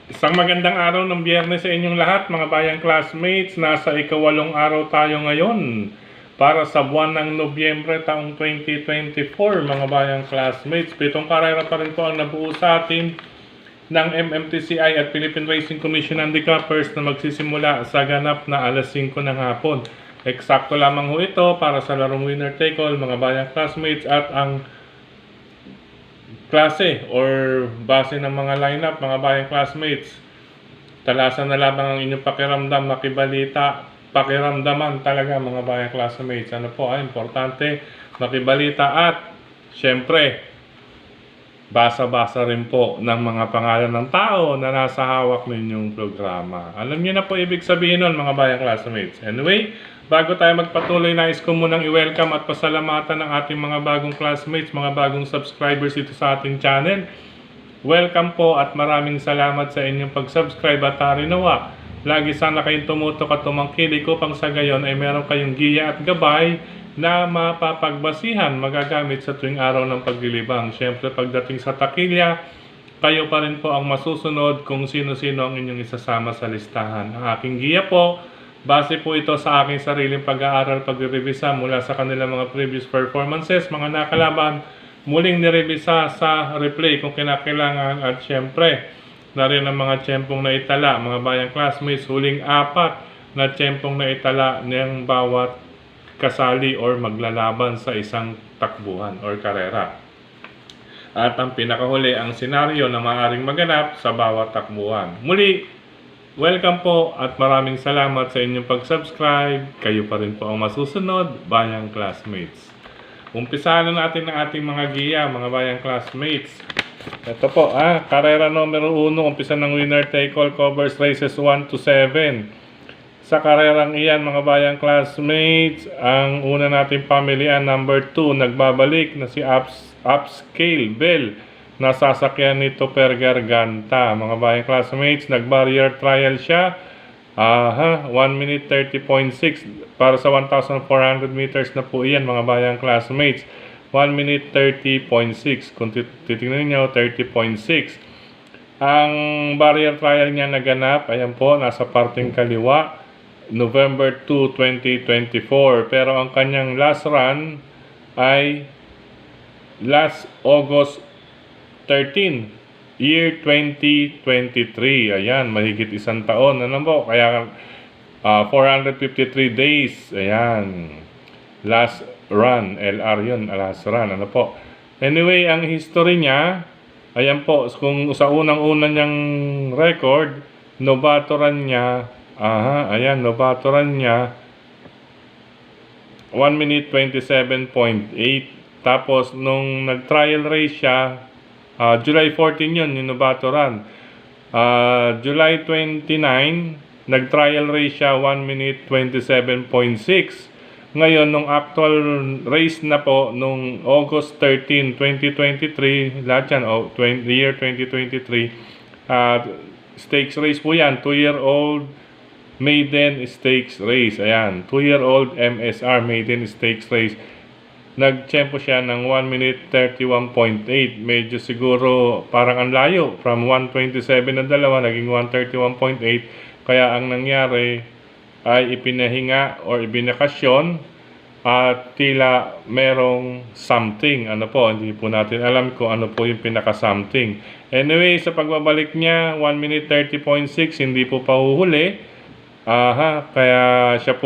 Isang magandang araw ng Biyernes sa inyong lahat, mga bayang classmates. Nasa ika-8 araw tayo ngayon para sa buwan ng Nobyembre taong 2024, mga bayang classmates. 7 karera pa rin po ang nabuo sa atin ng MMTCI at Philippine Racing Commission Handicappers na magsisimula sa ganap na alas 5 ng hapon. Eksakto lamang ho ito para sa larong winner take all, mga bayang classmates, at ang klase or base ng mga lineup, mga bayang classmates. Talasan na lamang ang inyong pakiramdam, makibalita, pakiramdaman talaga, mga bayang classmates. Ano po ay importante, makibalita at syempre basa-basa rin po ng mga pangalan ng tao na nasa hawak ninyong programa. Alam niyo na po ibig sabihin nun, mga bayang classmates. Anyway, bago tayo magpatuloy, nais ko munang i-welcome at pasalamatan ng ating mga bagong classmates, mga bagong subscribers dito sa ating channel. Welcome po at maraming salamat sa inyong pag-subscribe at harinawa. Lagi sana kayong tumutok at tumangkilik upang sa gayon ay meron kayong giya at gabay na mapapagbasihan, magagamit sa tuwing araw ng paglilibang. Siyempre, pagdating sa takilya, kayo pa rin po ang masusunod kung sino-sino ang inyong isasama sa listahan. Ang aking giya po, base po ito sa aking sariling pag-aaral, pag-revisa mula sa kanilang mga previous performances, mga nakalaban, muling nirevisa sa replay kung kinakailangan, at syempre, na rin ang mga tiyempong naitala, mga bayang classmates, huling 4 na tiyempong naitala ng bawat kasali or maglalaban sa isang takbuhan or karera. At ang pinakahuli, ang senaryo na maaaring maganap sa bawat takbuhan. Muli, welcome po at maraming salamat sa inyong pag-subscribe. Kayo pa rin po ang masusunod, bayang classmates. Umpisahan na natin ang ating mga giya, mga bayang classmates. Ito po, karera numero 1, umpisa ng winner take all, covers races 1 to 7. Sa karerang iyan, mga bayang classmates, ang una nating pamilihan, number 2, nagbabalik na si Upscale Bell. Nasasakyan nito per Garganta. Mga bayang classmates, nag-barrier trial siya. 1 minute 30.6 para sa 1,400 meters na po iyan, mga bayang classmates. 1 minute 30.6. Kung titingnan niyo, 30.6. Ang barrier trial niya naganap, ayan po, nasa parting kaliwa, November 2, 2024. Pero ang kanyang last run ay last August 13, year 2023. Ayan, mahigit isang taon. Ano po? Kaya 453 days. Ayan. Last run. LR yun. Last run. Ano po? Anyway, ang history niya, ayan po, kung sa unang-una niyang record, nobatoran niya, nobatoran niya 1 minute 27.8. Tapos nung nag-trial race siya, July 14 yun, yung nobatoran. July 29, nag-trial race siya 1 minute 27.6. Ngayon, nung actual race na po, nung August 13, 2023, lahat yan, year 2023, stakes race po yan, 2-year-old maiden stakes race. Ayan, 2-year-old MSR maiden stakes race. Nag-tempo siya ng 1 minute 31.8. Medyo siguro parang ang layo. From 127 na dalawa, naging 131.8. Kaya ang nangyari ay ipinahinga or ibinakasyon at tila merong something. Ano po, hindi po natin alam kung ano po yung pinaka-something. Anyway, sa pagbabalik niya, 1 minute 30.6, hindi po pahuhuli. Kaya siya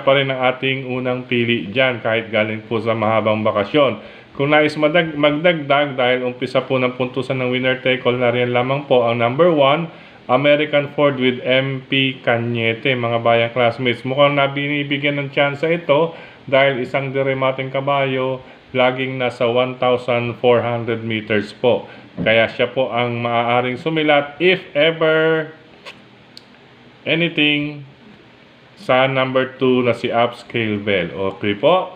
pa rin ang ating unang pili dyan kahit galing po sa mahabang bakasyon. Kung nais magdagdag dahil umpisa po ng puntusan ng winner take all, na rin lamang po ang number 1, American Ford with MP Cañete, mga bayang classmates. Mukhang binibigyan ng tsansa ito dahil isang diremating kabayo, laging nasa 1,400 meters po. Kaya siya po ang maaaring sumilat if ever anything sa number 2 na si Upscale Bell. Okay po.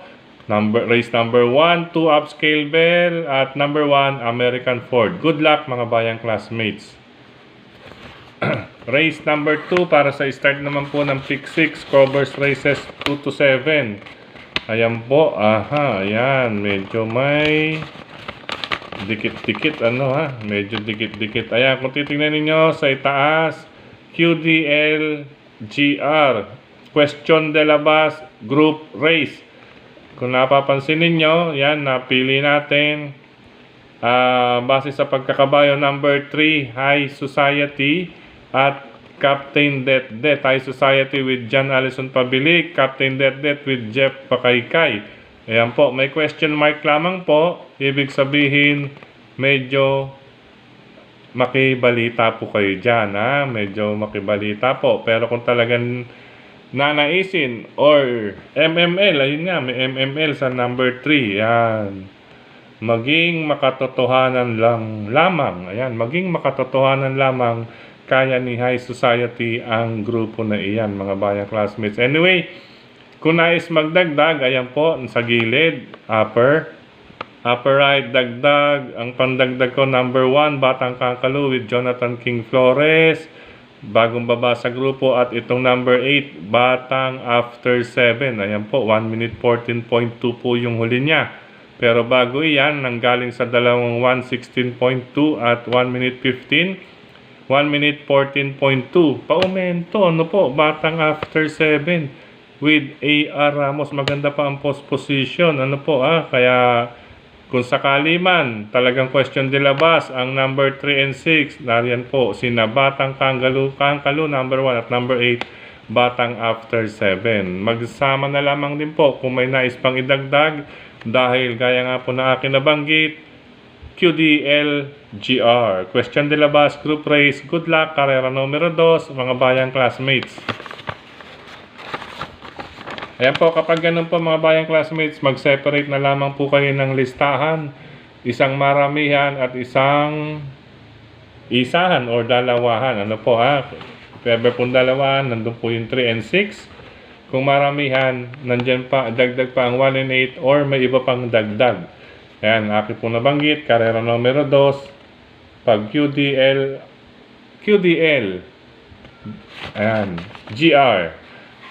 Race number 1, 2 Upscale Bell, at number 1 American Ford. Good luck, mga bayang classmates. Race number 2 para sa start naman po ng pick 6, covers races 2 to 7. Ayan po. Ayan. Medyo may dikit-dikit ano ha, medyo dikit-dikit. Ayan, kung titingnan ninyo sa itaas, QDL GR, Question de la Base Group Race. Kung napapansin ninyo, yan, napili natin base sa pagkakabayo number 3, High Society at Captain Det High Society with John Allison Pabilik, Captain Det with Jeff Pakaykay. Ayan po, may question mark lamang po. Ibig sabihin, medyo makibalita po kayo dyan, ha? Medyo makibalita po. Pero kung talagang nanaisin or MML, ayun nga, may MML sa number 3. Yan. Maging makatotohanan lang lamang. Ayan, maging makatotohanan lamang kaya ni High Society ang grupo na iyan, mga bayang classmates. Anyway, kung nais magdagdag, ayan po, sa gilid, upper right, dagdag. Ang pandagdag ko, number 1, Batang Kangkalo with Jonathan King Flores. Bagong baba sa grupo. At itong number 8, Batang After 7. Ayan po, 1 minute 14.2 po yung huli niya. Pero bago iyan, nanggaling sa dalawang 1:16.2 at 1 minute 15, 1 minute 14.2. Paumento, ano po, Batang After 7 with A.R. Ramos. Maganda pa ang post position, ano po kaya kung sakali man, talagang question de la Base, ang number 3 and 6, nariyan po, sina Batang Kangkalo number 1 at number 8, Batang After 7. Magsama na lamang din po kung may nais pang idagdag. Dahil gaya nga po na akin nabanggit, QDL GR, Question de la Base Group Race. Good luck, karera numero 2, mga bayang classmates. Ayan po, kapag ganun po mga bayang classmates, mag-separate na lamang po kayo ng listahan. Isang maramihan at isang isahan or dalawahan. Ano po Pwede pong dalawahan, nandun po yung 3 and 6. Kung maramihan, nandyan pa, dagdag pa ang 1 and 8 or may iba pang dagdag. Ayan, akin po nabanggit, karera numero 2, pag QDL, ayan, GR,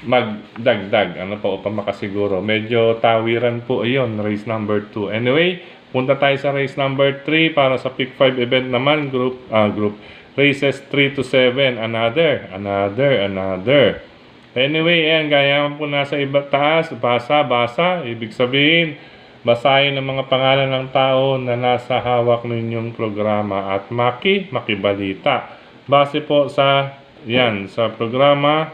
magdagdag. Ano po, upang makasiguro. Medyo tawiran po iyon, race number 2. Anyway, punta tayo sa race number 3 para sa Pick 5 event naman, group races 3 to 7, another. Anyway, ayan, gaya po nasa iba taas, basa. Ibig sabihin, basahin ang mga pangalan ng tao na nasa hawak ninyong programa at makibalita. Base po sa programa,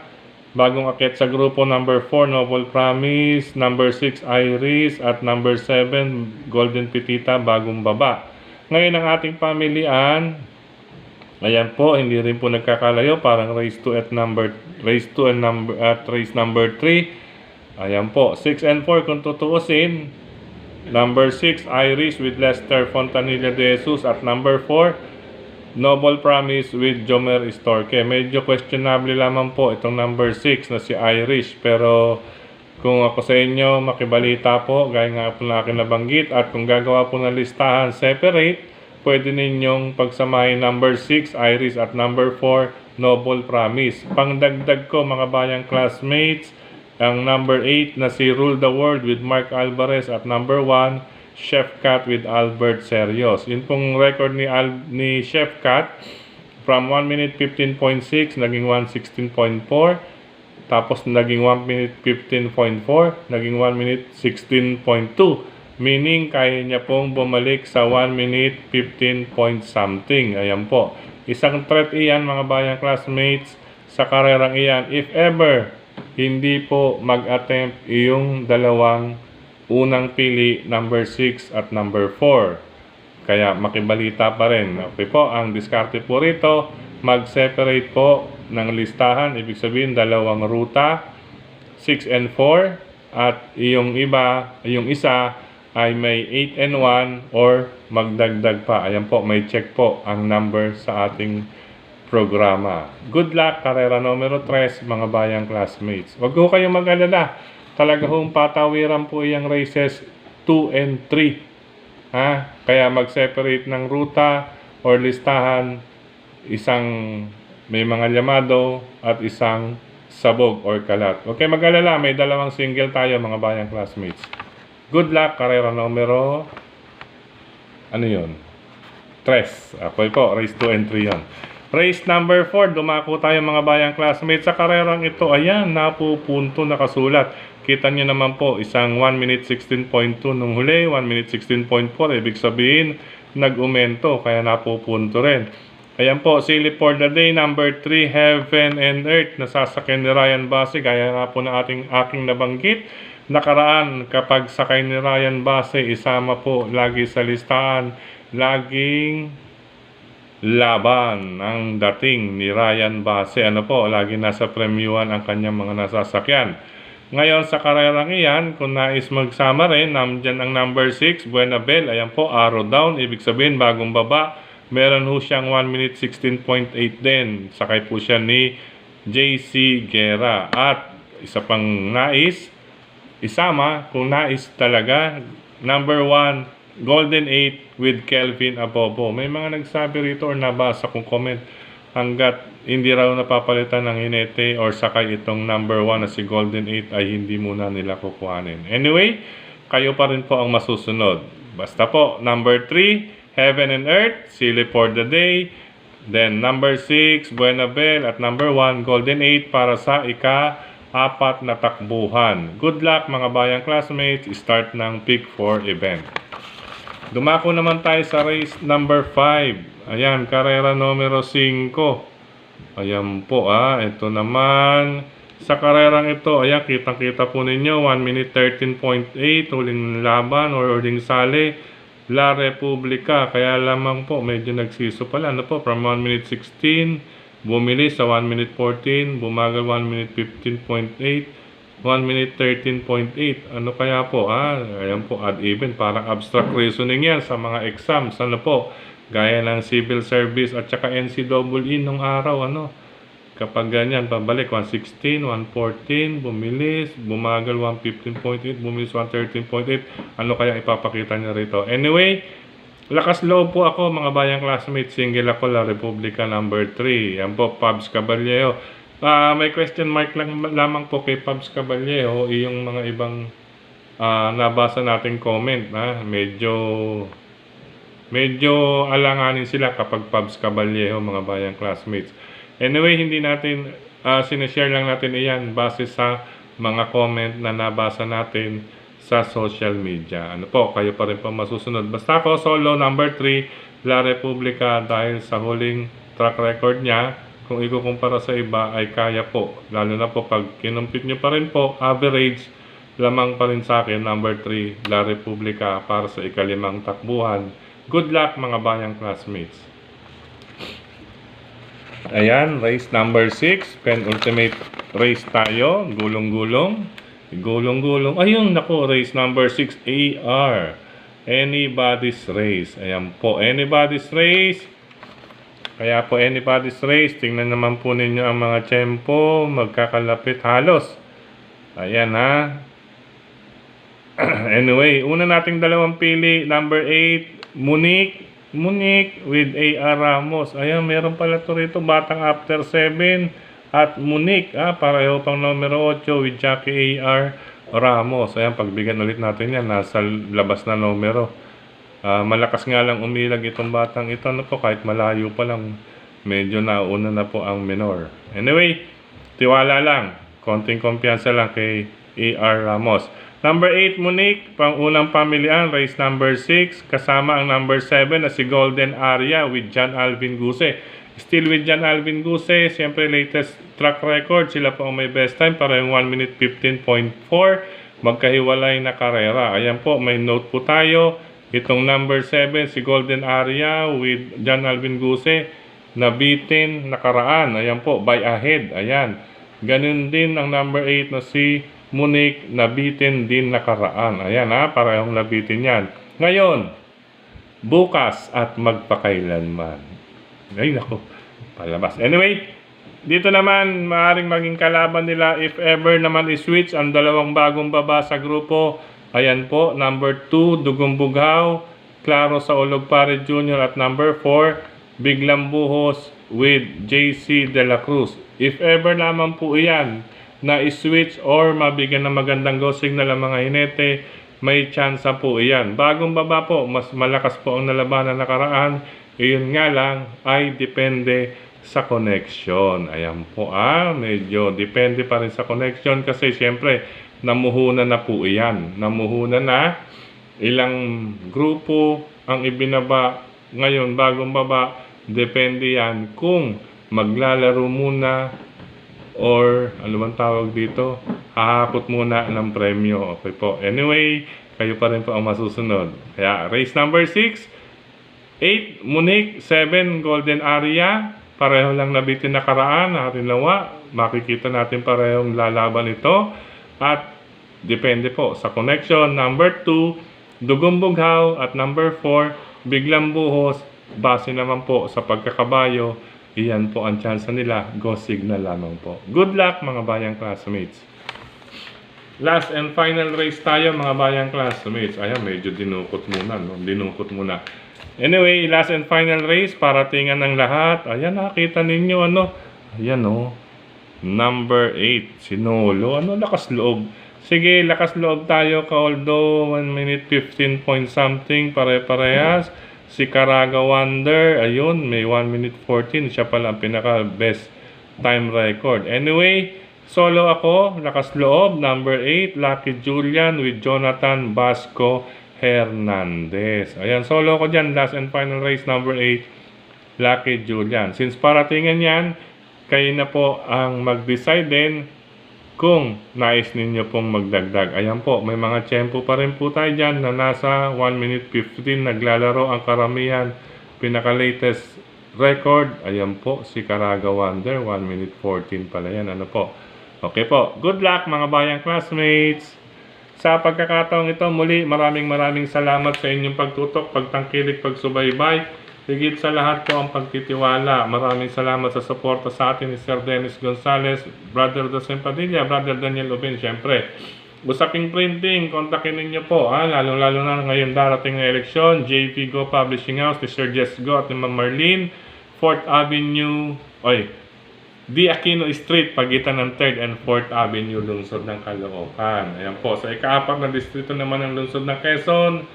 bagong akit sa grupo number 4, Noble Promise, number 6, Iris, at number 7, Golden Petita, bagong baba. Ngayon ang ating pamilian, ayan po, hindi rin po nagkakalayo, parang race 2 at race number 3. Ayan po, 6 and 4 kung tutuusin. Number 6, Iris with Lester Fontanilla de Jesus, at number 4, Noble Promise with Jomer Istorque. Medyo questionable lamang po itong number 6 na si Iris, pero kung ako sa inyo, makibalita po, gaya nga po na akin nabanggit, at kung gagawa po ng listahan separate, pwede ninyong pagsamahin number 6, Iris, at number 4, Noble Promise. Pangdagdag ko mga bayang classmates, ang number 8 na si Rule the World with Mark Alvarez, at number 1, Chef Cat with Albert Serios. Yun pong record ni Chef Cat, from 1 minute 15.6, naging 1:16.4, tapos naging 1 minute 15.4, naging 1 minute 16.2. Meaning, kaya niya pong bumalik sa 1 minute 15 point something. Ayan po. Isang threat iyan, mga bayang classmates, sa karerang iyan. If ever, hindi po mag-attempt yung dalawang unang pili, number 6 at number 4. Kaya makibalita pa rin. Okay po, ang diskarte po rito, mag-separate po ng listahan. Ibig sabihin, dalawang ruta, 6 and 4. At yung isa, ay may 8 and 1 or magdagdag pa. Ayan po, may check po ang number sa ating programa. Good luck, karera numero 3, mga bayang classmates. Huwag ko kayong mag-alala. Talaga hong patawiran po iyang races 2 and 3. Kaya mag-separate ng ruta or listahan, isang may mga llamado at isang sabog or kalat. Okay, mag-alala, may dalawang single tayo, mga bayang classmates. Good luck, karera numero, ano yun? Ako po, race 2 and 3 yan. Race number 4, dumako tayo mga bayang classmates. Sa karerang ito, ayan, napupunto, nakasulat. Kita nyo naman po, isang 1 minute 16.2 nung huli, 1 minute 16.4. Ibig sabihin, nag-umento, kaya napupunto rin. Ayan po, Silly for the Day, number 3, Heaven and Earth. Nasasakyan ni Ryan Base, gaya nga po na aking nabanggit. Nakaraan, kapag sakay ni Ryan Base, isama po lagi sa listahan, laging laban ang dating ni Ryan Base. Lagi nasa premiuhan ang kanyang mga nasasakyan. Ngayon sa karerang iyan, kung nais magsama rin, nandyan ang number 6, Buenabel. Ayan po, arrow down. Ibig sabihin, bagong baba. Meron ho siyang 1 minute 16.8 din. Sakay po siya ni JC Guerra. At isa pang nais, isama, kung nais talaga, number 1, Golden 8 with Kelvin Abobo. May mga nagsabi rito or nabasa kong comment, hanggat hindi raw napapalitan ng hinete or sakay itong number 1 na si Golden 8 ay hindi muna nila kukuhanin. Anyway, kayo pa rin po ang masusunod. Basta po, number 3, Heaven and Earth, Silly for the Day. Then number 6, Buenabel. At number 1, Golden 8 para sa ika-4 na takbuhan. Good luck mga bayang classmates. Start ng Pick 4 event. Dumako naman tayo sa race number 5. Ayan, karera numero 5. Ayan po, ito naman. Sa karerang ito, ayan, kitang-kita po ninyo, 1 minute 13.8, huling laban or huling sali, La Republica. Kaya lamang po, medyo nagsiso pala. From 1 minute 16, bumili sa 1 minute 14, bumagal 1 minute 15.8, 1 minute 13.8. Kaya po, ayan po, odd even. Parang abstract reasoning yan sa mga exams. Gaya ng civil service at saka NCEE nung araw, Kapag ganyan, pabalik, 116, 114, bumilis, bumagal 115.8, bumilis 113.8. Kaya ipapakita niya rito? Anyway, lakas loob po ako, mga bayang classmates. Single ako, La Republica number 3. Yan po, Pabs Caballero. May question mark lamang po kay Pabs Caballero, yung mga ibang nabasa nating comment, medyo alanganin sila kapag Pabs Caballero, mga bayang classmates. Anyway, hindi natin sinishare lang natin iyan base sa mga comment na nabasa natin sa social media. Kayo pa rin po masusunod. Basta ako, solo number 3, La Republica, dahil sa huling track record niya, kung ikukumpara sa iba ay kaya po. Lalo na po pag kinumpit nyo pa rin po, average, lamang pa rin sa akin, number 3, La Republica, para sa ika-5 takbuhan. Good luck mga bayang classmates. Ayan, race number 6, penultimate race tayo. Gulong-gulong. Gulong-gulong. Ayun, naku, race number 6, AR. Anybody's Race. Ayan po, Anybody's Race. Kaya po, Anybody's Race. Tingnan naman po ninyo ang mga tempo. Magkakalapit halos. Ayan Anyway, una nating dalawang pili. Number 8, Monique with AR Ramos. Ayan, meron pala to rito, batang after 7 at Monique, pareho pang numero 8 with Jackie AR Ramos. Ayan, pagbigyan ulit natin yan, nasa labas na numero. Malakas nga lang umilag itong batang ito, kahit malayo pa lang, medyo nauna na po ang minor. Anyway, tiwala lang, konting kumpiyansa lang kay AR Ramos. Number 8, Monique, pang unang pamilihan, race number 6, kasama ang number 7 na si Golden Aria with John Alvin Guse. Still with John Alvin Guse, siyempre latest track record, sila po ang may best time, parang 1 minute 15.4, magkahiwalay na karera. Ayan po, may note po tayo, itong number 7, si Golden Aria with John Alvin Guse, nabitin nakaraan. Ayan po, by ahead. Ayan. Ganun din ang number 8 na si Monique, nabitin din nakaraan. Ayan parehong nabitin yan. Ngayon, bukas at magpakailanman. Ay, naku, palabas. Anyway, dito naman, maaaring maging kalaban nila if ever naman i-switch ang dalawang bagong baba sa grupo. Ayan po, number 2, Dugong Bughaw, Claro sa Ologpare Jr. at number 4, Biglang Buhos with JC De La Cruz. If ever naman po iyan na i-switch or mabigyan ng magandang go signal ang mga hinete, may chance po iyan. Bagong baba po, mas malakas po ang nalabanan nakaraan. Iyon nga lang ay depende sa connection. Ayan po, medyo depende pa rin sa connection kasi syempre namuhunan na po iyan. Namuhunan na, ilang grupo ang ibinaba ngayon, bagong baba, depende yan kung maglalaro muna or ano bang tawag dito, hahakot muna ng premyo. Okay po. Anyway, kayo pa rin po ang masusunod. Kaya race number 6, 8 Munich, 7 Golden Aria. Pareho lang nabitin nakaraan, nakarinawa. Makikita natin parehong lalaban ito. At depende po sa connection. Number 2, Dugong Bughaw. At number 4, Biglang Buhos. Base naman po sa pagkakabayo, iyan po ang chance nila. Go signal lamang po. Good luck mga bayang classmates. Last and final race tayo mga bayang classmates. Ayan, medyo dinukot muna, no? Dinukot muna. Anyway, last and final race para tingnan ng lahat. Ayan, nakita ninyo ano. Ayan number 8, Sinolo. Ano, lakas loob. Sige, lakas loob tayo ka, although 1 minute 15 point something, pare-parehas. Si Caraga Wonder, ayun, may 1 minute 14. Siya pala ang pinaka best time record. Anyway, solo ako, lakas loob, number 8, Lucky Julian with Jonathan Basco Hernandez. Ayan, solo ko dyan, last and final race, number 8, Lucky Julian. Since paratingan yan, kayo na po ang mag-decide din kung nais ninyo pong magdagdag. Ayan po, may mga tiyempo pa rin po tayo dyan na nasa 1 minute 15 naglalaro ang karamihan. Pinaka-latest record, ayan po, si Caraga Wonder, 1 minute 14 pala yan. Ano po? Okay po, good luck mga bayang classmates! Sa pagkakataong ito, muli maraming salamat sa inyong pagtutok, pagtangkilik, pagsubaybay. Higit sa lahat po ang pagtitiwala. Maraming salamat sa suporta sa atin ni Sir Dennis Gonzales, Brother Dosem Padilla, Brother Daniel Ubin, syempre. Usaping printing, kontakin ninyo po, lalo-lalo na ngayon darating na eleksyon. JP Go Publishing House, ni Sir Jess Go at ni Ma'am Marlene, 4th Avenue, D. Aquino Street, pagitan ng 3rd and 4th Avenue, lungsod ng Caloocan. Ayan po, sa ika-4 na distrito naman ng lungsod ng Quezon,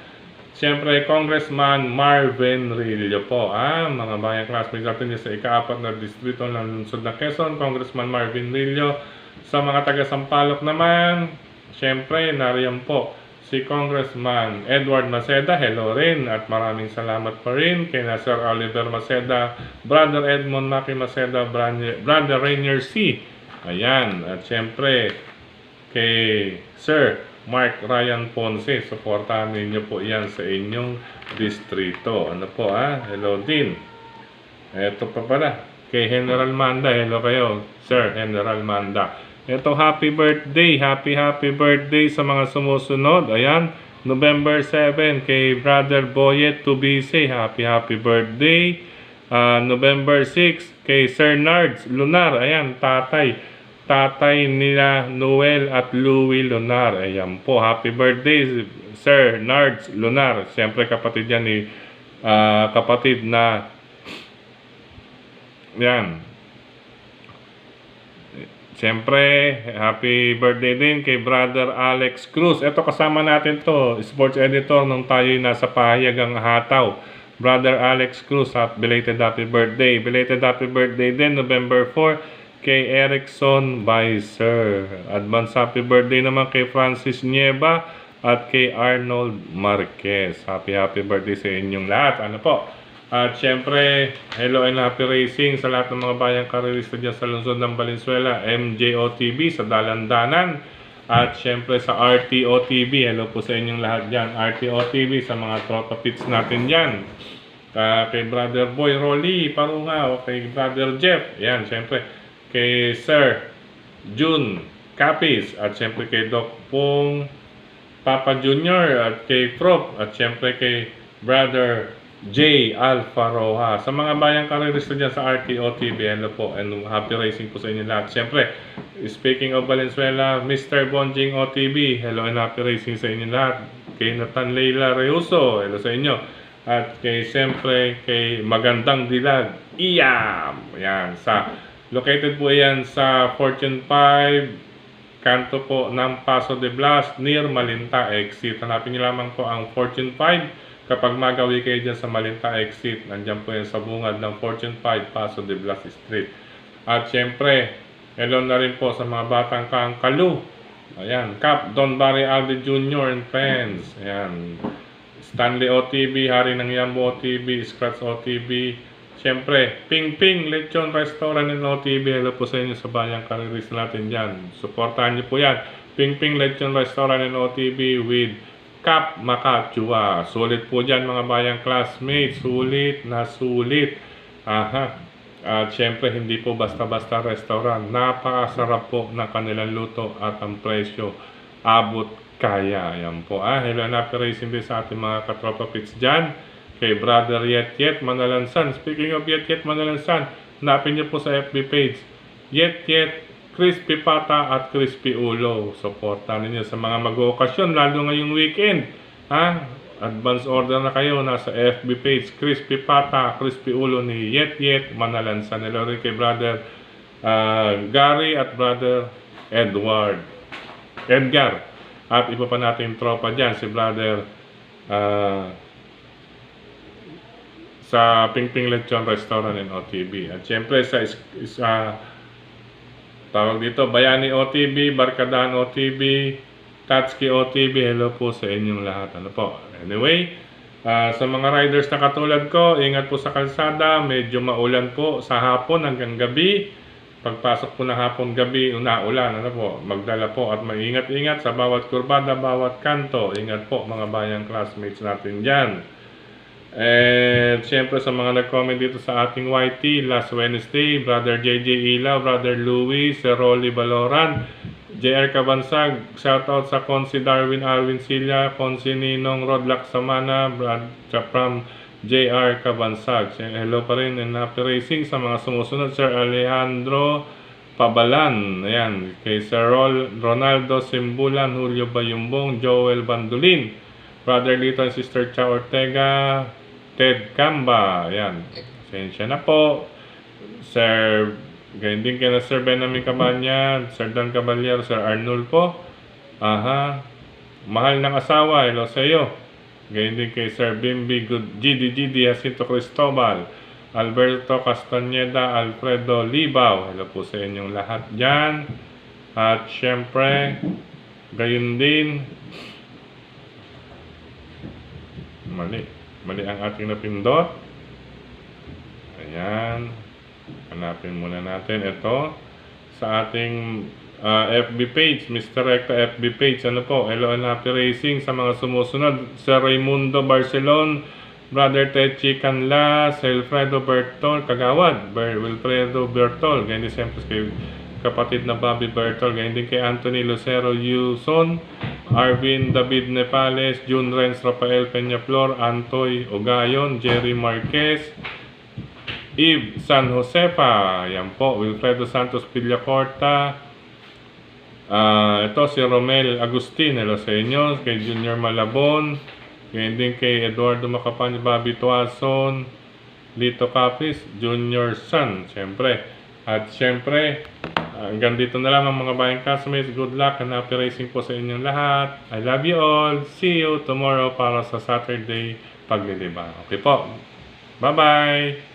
siyempre, Congressman Marvin Rillo po. Mga bayang classmates natin sa ika-4 na distrito ng lungsod ng Quezon, Congressman Marvin Rillo. Sa mga taga-Sampaloc naman, siyempre, nariyan po si Congressman Edward Maceda. Hello rin at maraming salamat pa rin kay Sir Oliver Maceda, Brother Edmond Maki Maceda, Brother Rainier C. Ayan, at siyempre, kay Sir Mark Ryan Ponce, supportahan ninyo po yan sa inyong distrito. Ano po hello din. Ito pa pala, kay General Manda, hello kayo, Sir General Manda. Ito, happy birthday sa mga sumusunod. Ayan, November 7, kay Brother Boyet Tubise, happy birthday. November 6, kay Sir Nards Lunar, ayan, tatay nila Noel at Louie Lunar. Ayan po, happy birthday Sir Nards Lunar. Siyempre kapatid yan ni kapatid na yan. Siyempre, happy birthday din kay Brother Alex Cruz. Ito, kasama natin to, sports editor nung tayo nasa pahayagang hataw. Brother Alex Cruz, belated happy birthday. Belated happy birthday din, November 4, kay Erickson Weiser. Advance happy birthday naman kay Francis Nieva at kay Arnold Marquez. Happy birthday sa inyong lahat. Ano po? At syempre, hello and happy racing sa lahat ng mga bayang karerista dyan sa lungsod ng Valenzuela, MJOTV sa Dalandanan. At syempre sa RTOTV, hello po sa inyong lahat dyan. RTOTV sa mga tropa pits natin dyan. Kay Brother Boy Rolly, Parunga, o kay Brother Jeff. Yan, syempre kay Sir June Capis. At syempre kay Doc Pong Papa Junior at kay Prof. At syempre kay Brother J. Alfa Roja. Sa mga bayang karerista dyan sa RTOTV, hello po and happy racing po sa inyo lahat. Siyempre, speaking of Valenzuela, Mr. Bonjing OTV, hello and happy racing sa inyo lahat. Kay Nathan Leila Reuso, hello sa inyo. At kay siyempre, kay Magandang Dilag, Iyam. Yan, located po yan sa Fortune 5, kanto po ng Paso de Blas, near Malinta exit. Hanapin niyo lamang po ang Fortune 5, Kapag magawi kayo dyan sa Malinta exit, nandyan po yan sa bungad ng Fortune 5, Paso de Blas Street. At syempre, hello na rin po sa mga batang Kaangkalu. Ayan, Cap, Don Barry Alde Jr. and friends. Ayan, Stanley OTV, Hari ng Yambo OTV, Scratch OTV. Siyempre, Ping Ping, Lechon Restaurant and OTV. Hello po sa inyo sa bayang kariris natin dyan. Supportahan niyo po yan. Ping Ping, Lechon Restaurant and OTV with Cap Makachua. Sulit po dyan mga bayang classmates. Sulit na sulit. Aha. At syempre, hindi po basta-basta restaurant. Napakasarap po ng kanilang luto at ang presyo abot kaya. Ayan po. Hello na racing din sa ating mga katropa pits dyan. Kay Brother Yet Manalansan. Speaking of Yet Manalansan, hanapin niyo po sa FB page. Yet Crispy Pata at Crispy Ulo. Supportan niyo sa mga mag-ookasyon, lalo ngayong weekend. Advance order na kayo, nasa FB page, Crispy Pata, Crispy Ulo ni Yet Manalansan. Hello rin kay Brother Gary at Brother Edgar. At iba pa natin tropa dyan, si Brother sa Ping Ping Lechon Restaurant and OTB. At syempre sa tawag dito, Bayani OTB, Barkadahan OTB, Tatsuki OTV, hello po sa inyong lahat. Ano po? Anyway, sa mga riders na katulad ko, ingat po sa kalsada, medyo maulan po sa hapon hanggang gabi. Pagpasok po ng hapon gabi, unaulan, ano po, magdala po at maingat-ingat sa bawat kurbada, bawat kanto. Ingat po mga bayang classmates natin dyan. And syempre sa mga nag-comment dito sa ating YT last Wednesday, Brother JJ Ilaw, Brother Louis, Sir Rolly Baloran, JR Kabansag, shoutout sa Consi Darwin Alvin Silla, Consi Ninong Rodlack Samana, Brad from JR Kabansag. Hello pa rin and happy racing sa mga sumusunod, Sir Alejandro Pabalan, ayan, kay Sir Ronaldo Simbulan, Julio Bayumbong, Joel Bandulin, Brother Lito and Sister Cha Ortega, Ted Camba, ayan, pasensya na po, Sir ganyan din kay na Sir Benjamin Cabanya, Sir Dan Caballero, Sir Arnold po. Mahal ng asawa, hello sa iyo. Ganyan din kay Sir Bimbi GD Jacinto Cristobal, Alberto Castañeda, Alfredo Libaw. Hello po sa inyong lahat dyan. At syempre, gayon din. Mali ang ating napindot. Ayan. Hanapin muna natin ito sa ating FB page, Mr. Recta FB page. Ano po, hello and happy racing sa mga sumusunod, Sir Raimundo Barcelon, Brother Techi Canlas, Wilfredo Bertol Kagawad, Wilfredo Bertol, ganyan din siyempre kay kapatid na Bobby Bertol, ganyan din kay Anthony Lucero Yuson, Arvin David Nepales, June Renz Rafael Peñaflor, Antoy Ogayon, Jerry Marquez, Eve San Josefa, yan po, Wilfredo Santos Villacorta, ito si Romel Agustin, hello sa inyo, kay Junior Malabon, ganyan din kay Eduardo Macapan, Bobby Tuason, Lito Capis, Junior San, syempre. At syempre, hanggang dito na lang ang mga bayang classmates, good luck and happy racing po sa inyong lahat. I love you all, see you tomorrow para sa Saturday paglilibang. Okay po, bye bye!